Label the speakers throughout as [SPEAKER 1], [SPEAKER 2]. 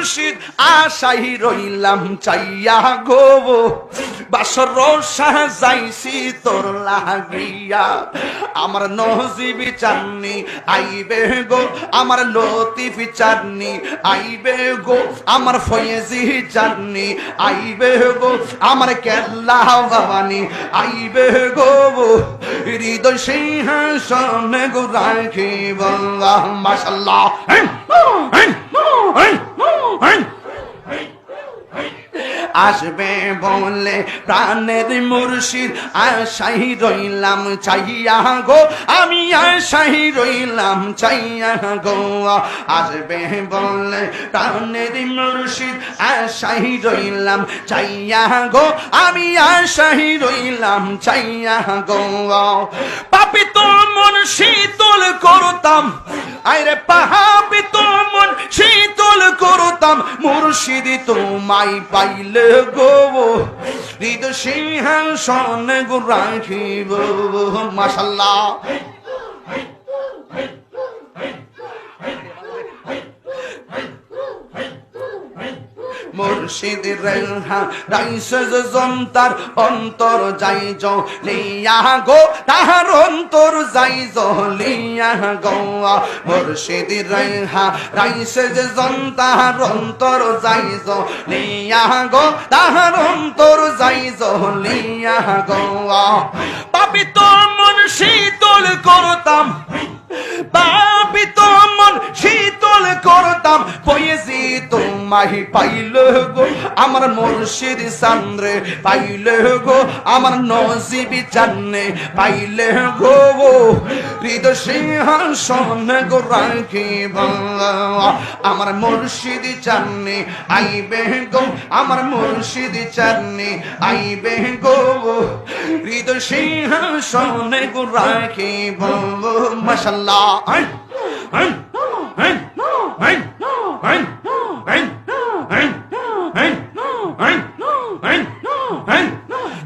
[SPEAKER 1] মুর্শিদ আশাই রইলাম চাইয়া গো বাসর সাজাইছি তোর লাগিয়া আমার নজিব চাননি আইবে গো আমার লতিফ চাননি আইবে গো আমার ফয়েজি চাননি আইবে গো আমার কেল্লা ভবানী আইবে গো হৃদয় সিংহাসনে গো রাখিব মাশাআল্লাহ আসবে বলে প্রাণের মুর্শিদ আশাই রইলাম চাইয়া গো আমি আশাই রইলাম চাইয়া গো আসবে বলে প্রাণের মুর্শিদ আশাই রইলাম চাইয়া গো আমি আশাই রইলাম চাইয়া গো পাপি তোর মন শীতল করতাম আরে পাহাবি তোর মন শীতল করতাম মুর্শিদ তোমায় পাইলে গো হৃদয় সিংহাসনে গো রাখিব মাশাআল্লাহ মুর্শিদ রেহা রাইসে জন্তার অন্তর যাই লিয়া গো তাহার অন্তর যাই লিয়া গো মুর্শিদ রেহা রাইসে জন্তার অন্তর যাই লিয়া গো তাহার অন্তর যাই লিয়া গো পাপি তোর মন শীতল করতাম পাপি তোর মন শীতল করতাম পয়েছি তোমায় পাইলে গো আমার মুর্শিদ চান্দ্রে পাইলে গো আমার নজিবি চান্নে পাইলে গো হৃদয় সিংহাসনে গো রাখিব আমার মুর্শিদ চান্নে আইবে গো আমার মুর্শিদ চান্নে আইবে গো হৃদয় সিংহাসনে গো রাখিব মাশাআল্লাহ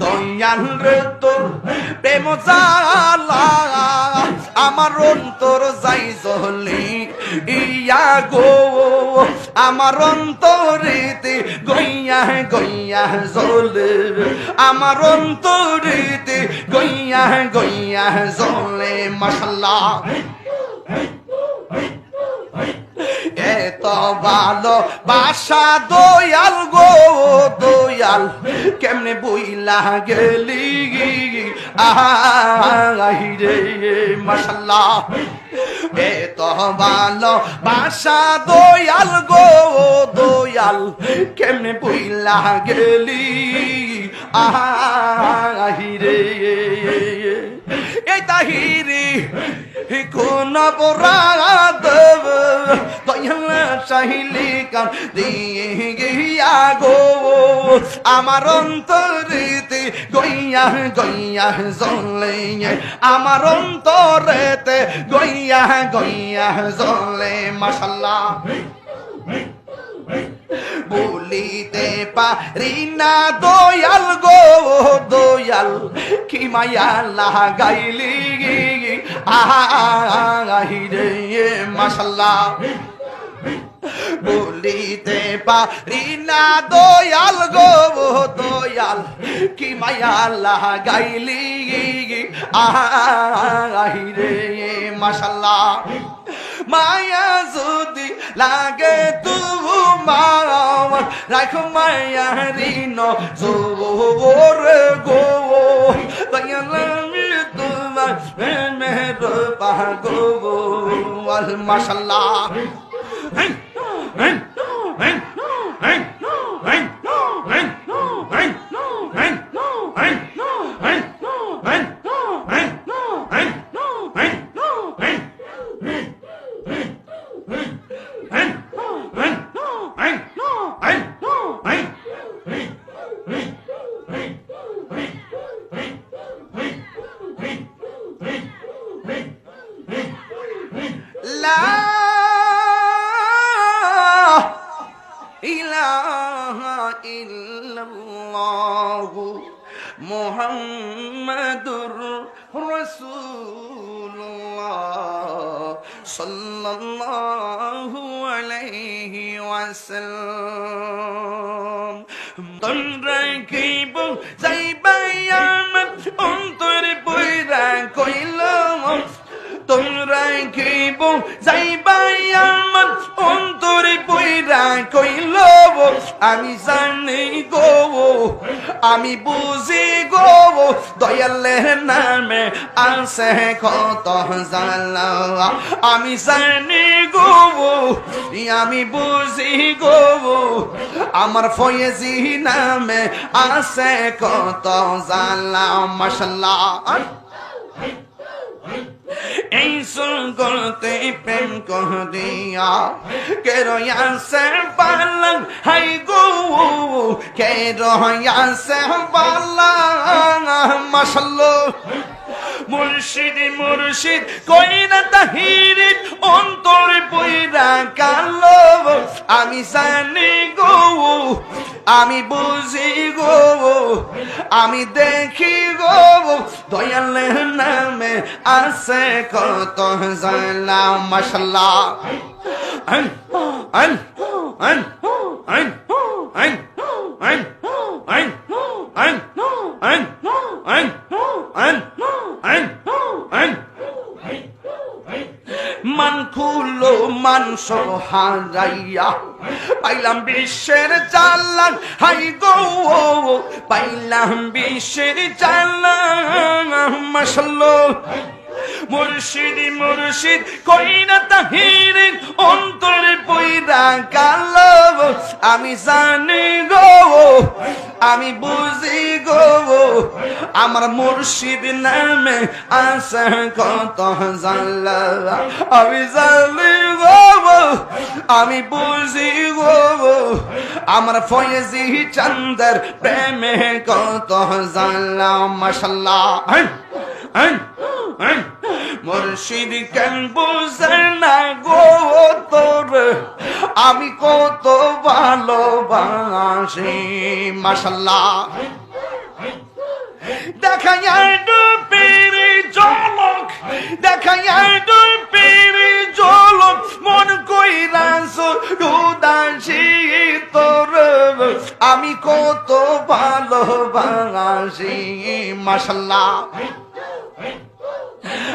[SPEAKER 1] দয়াল রে তোর প্রেম জালা আমার অন্তর যাই জ্বলি ইয়া গো আমার অন্তরেতে গইয়া গইয়া জ্বলে আমার অন্তরেতে গইয়া গইয়া জ্বলে মাশাআল্লাহ এত ভালো বাসা দয়াল গো দয়াল কেমনে বইলা গেলি আইরে মাশাআল্লাহ এত ভালো বাসা দয়াল গো দয়াল কেমনে বইলা গেলি আইরে এই তাহিরি কোন বরাদ দয়াল চাহিলি কান দিয়ে গিয়া গো আমার অন্তরেতে গইয়া গইয়া জ্বলে আমার অন্তরেতে গইয়া গইয়া জ্বলে মাশাআল্লাহ বলিতে পারি না দয়াল গো দয়াল কি মায়া লাগাইলি আহিরে মাশাআল্লাহ বলিতে পারি না দয়াল গো দয়াল কি মায়া লাগাইলি আহিরে মাশাআল্লাহ মায়া যদি লাগে তোমার রাখো মায়া ঋণ জোর গো দয়াল তোমার মেহের পাগো মাশাআল্লাহ মুহাম্মাদুর রাসূলুল্লাহ সাল্লাল্লাহু আলাইহি ওয়াসাল্লাম গেছেন তোমরা কি বউ যাইবাই আমার অন্তরে বইরা কইল তোমরা কি বউ যাইবাই আমার অন্তরে বইরা কইল আমি জানি গো আমি বুঝি গো দয়ালের নামে আছে কত জ্বালা আমি জানি গো আমি বুঝি গো আমার ফয়েজি নামে আছে কত জ্বালা মাশাআল্লাহ এই করতে প্রেম করিয়া কে রয়াছে পালং হাই গো কে রয়াছে পালং মাশাআল্লাহ মুর্শিদ মুর্শিদ কইরা তাহির অন্তরে বইরা কালো আমি জানি গো আমি বুঝি গো আমি দেখি গো দয়ালের নামে আছে কত জ্বালা মাশাআল্লাহ আন আন আন আন আন আন আন আন আন আন আন আন মান খুলো মানস হারাইয়া পাইলাম বিশ্বের চালান হাই গো পাইলাম বিশ্বের চালান মাশাআল্লাহ মুর্শিদ মুর্শিদ কইরা তাহির অন্তরে বইরা কালো আমি জানি গো আমি বুঝি গো আমার মুর্শিদ নামে আছে কত জ্বালা আমি জানি গো আমি বুঝি গো আমার ফয়েজি চন্দ্র প্রেমে কত জ্বালা মাশাআল্লাহ মুর্শিদ কেন বুঝে না গো তোর আমি কত ভালোবাসি মাশাআল্লাহ দেখাইয়া ডুবির ঝলক দেখাইয়া ডুবির ঝলক মন কইরাস উদাসী তোর আমি কত ভালোবাসি মাশাআল্লাহ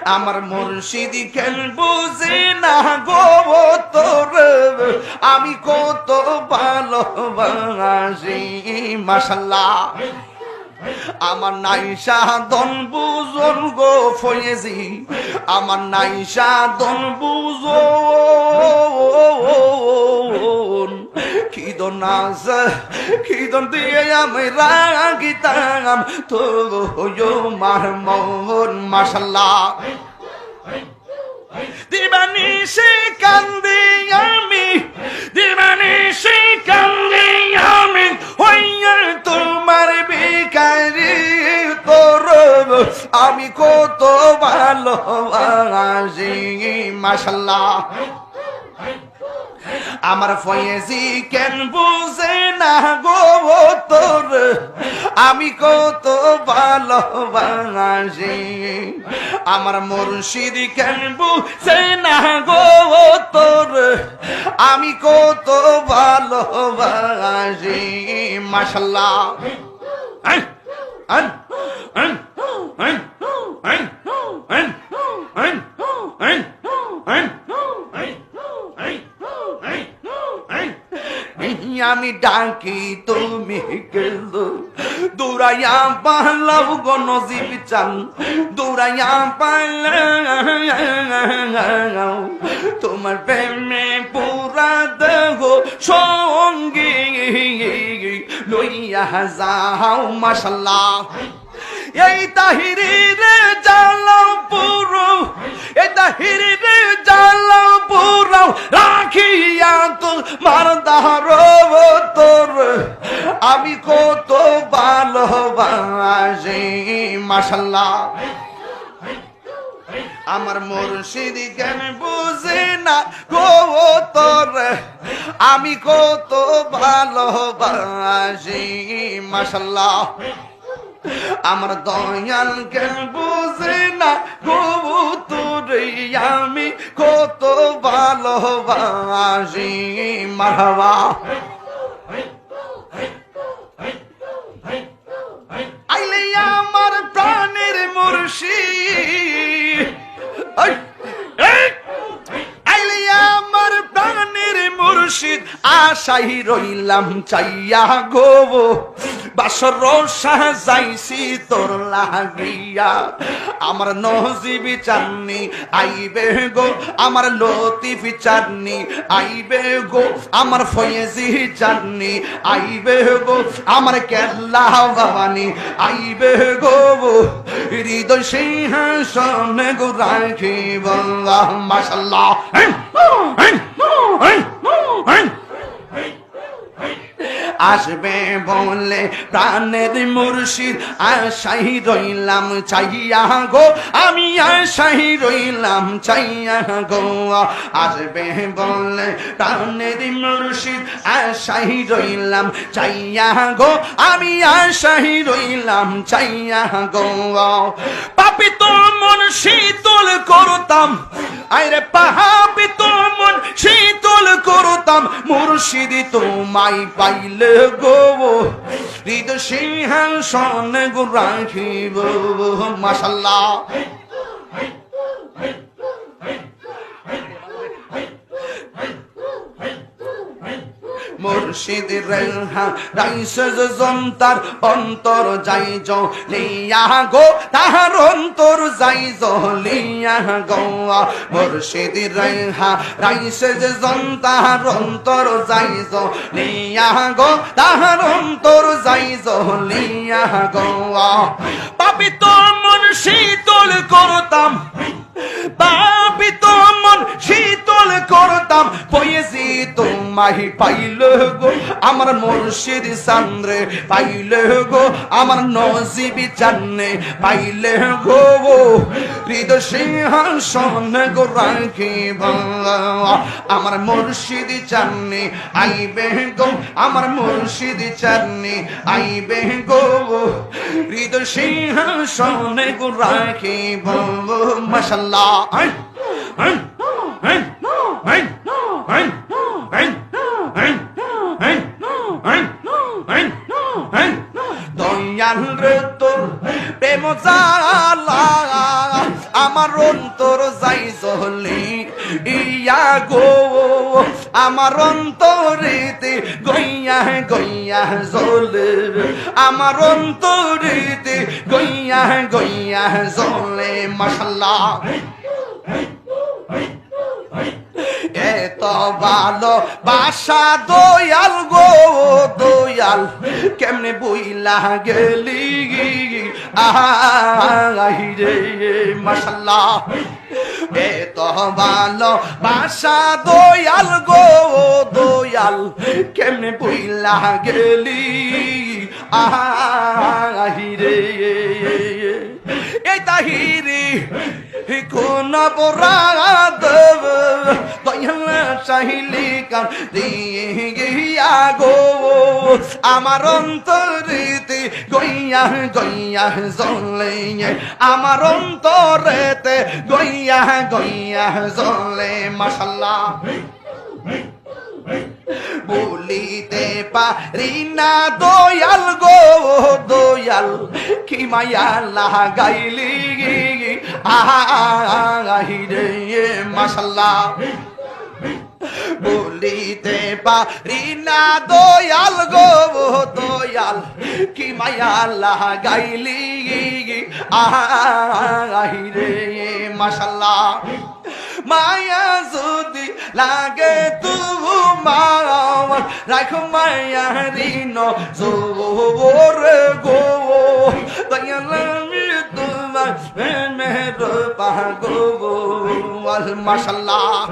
[SPEAKER 1] আমার মুর্শিদ কেন বুঝে না গো তোর আমি কত ভালোবাসি মাশাআল্লাহ আমার নাইশা দন বুঝন গো ফয়েজি আমার নাইশা দন বুঝন কি দন আছে কি দন দিয়ে আমি রাগিতাম তো মার মোহন মাশাআল্লাহ দিবানি সে কান্দি আমি দিবানি সে কান্দি আমি হইয়া তোমার বিকারি তোর আমি কত ভালোবাসি মাশাআল্লাহ আমার ফয়েজি কেন বুঝে না গো তোর আমি কত ভালোবাসি আমার মুর্শিদ কেন বুঝে না গো তোর আমি কত ভালোবাসি মাশাআল্লাহ আন আন আন আন আন আন আন আন আন আমি ডাকি তুমি গেল দৌড়াইয়া পালাও গণজীব চান দৌড়াইয়া পালাও তোমার প্রেমে পুরা দেহ সঙ্গী লইয়া যাও মাশাআল্লাহ এই তাহিরে জালাও পুরো এই তাহিরে জালাও পুরো রাখিয়া তো মারদার তোর আমি কত ভালোবাসি মাশাআল্লাহ আমার মুর্শিদ কেন বুঝে না গো তোর আমি কত ভালোবাসি মাশাআল্লাহ আমার দয়াল কেন বুঝে না গো তোর রে আমি কত ভালোবাসি মারহাবা আইলে আমার প্রাণের মুর্শিদ আইলে আমার প্রাণের মুর্শিদ আশাই রইলাম চাইয়া গো বাসর সাজাইছি তোর লাগিয়া আমার নজিবি চাননি আইবে গো আমার লতিফি চাননি আইবে গো আমার ফয়েজি চাননি আইবে গো আমার কেল্লা বাবানি আইবে গো হৃদয় সিংহাসনে গো রাখিব মাশাআল্লাহ আসবে বলে প্রাণের মুর্শিদ আশাই রইলাম চাইয়া গো আমি আশাই রইলাম চাইয়া গো আসবে বলে প্রাণের মুর্শিদ আশাই রইলাম চাইয়া গো আমি আশাই রইলাম চাইয়া গো পাপি তো মন শীতল করতাম আরে পাহাবি তো মন শীতল করতাম মুর্শিদি তোমায় পাইলে গো হৃদয় সিংহাসনে গো রাখিব মাশাআল্লাহ মুর্শিদ রেহা রাইসে জন্তার অন্তর যাই লিয়া গো তাহার অন্তর যাই লিয়া গো মুর্শিদ রেহা রাইসে জন্তার অন্তর যাই লিয়া গো তাহার অন্তর যাই লিয়া গো পাপি তো মন শীতল করতাম পাপি তো মন শীতল করতাম পয়েছি তোমায় পাইলে গো আমার মুর্শিদ চান্দ্রে পাইলে গো আমার নজিবি চান্নে পাইলে গো হৃদয় সিংহাসনে গো রাখিব আমার মুর্শিদ চান্নে আইবে গো আমার মুর্শিদ চান্নে আইবে গো হৃদয় সিংহাসনে গো রাখিব মাশাআল্লাহ দয়াল রে তোর প্রেম জালা আমার অন্তর যাই জ্বলি ইয়া গো আমার অন্তরেতে গইয়া গইয়া জ্বলে আমার অন্তরেতে গইয়া গইয়া জ্বলে মাশাআল্লাহ এত ভালো বাসা দয়াল গো দয়াল কেমনে বইলা গেলি আইরে মাশাআল্লাহ এত ভালো বাসা দয়াল গো দয়াল কেমনে বইলা গেলি আইরে এই তাহিরি কোন বরাদ দয়াল চাহিলি কান দিয়া গো আমার অন্তরেতে গইয়া গইয়া জ্বলে আমার অন্তরেতে গইয়া গইয়া জ্বলে মাশাআল্লাহ বলিতে পারি না দয়াল গো দয়াল কি মায়া লাগাইলি আহিরে মাশাআল্লাহ বলিতে পারি না দয়াল গো দয়াল কি মায়া লাগাইলি আহিরে মাশাআল্লাহ মায়া যদি লাগে তোমার রাখো মায়া ঋণ জোর গো দয়াল আমি তোমার মেহের পাগো মাশাআল্লাহ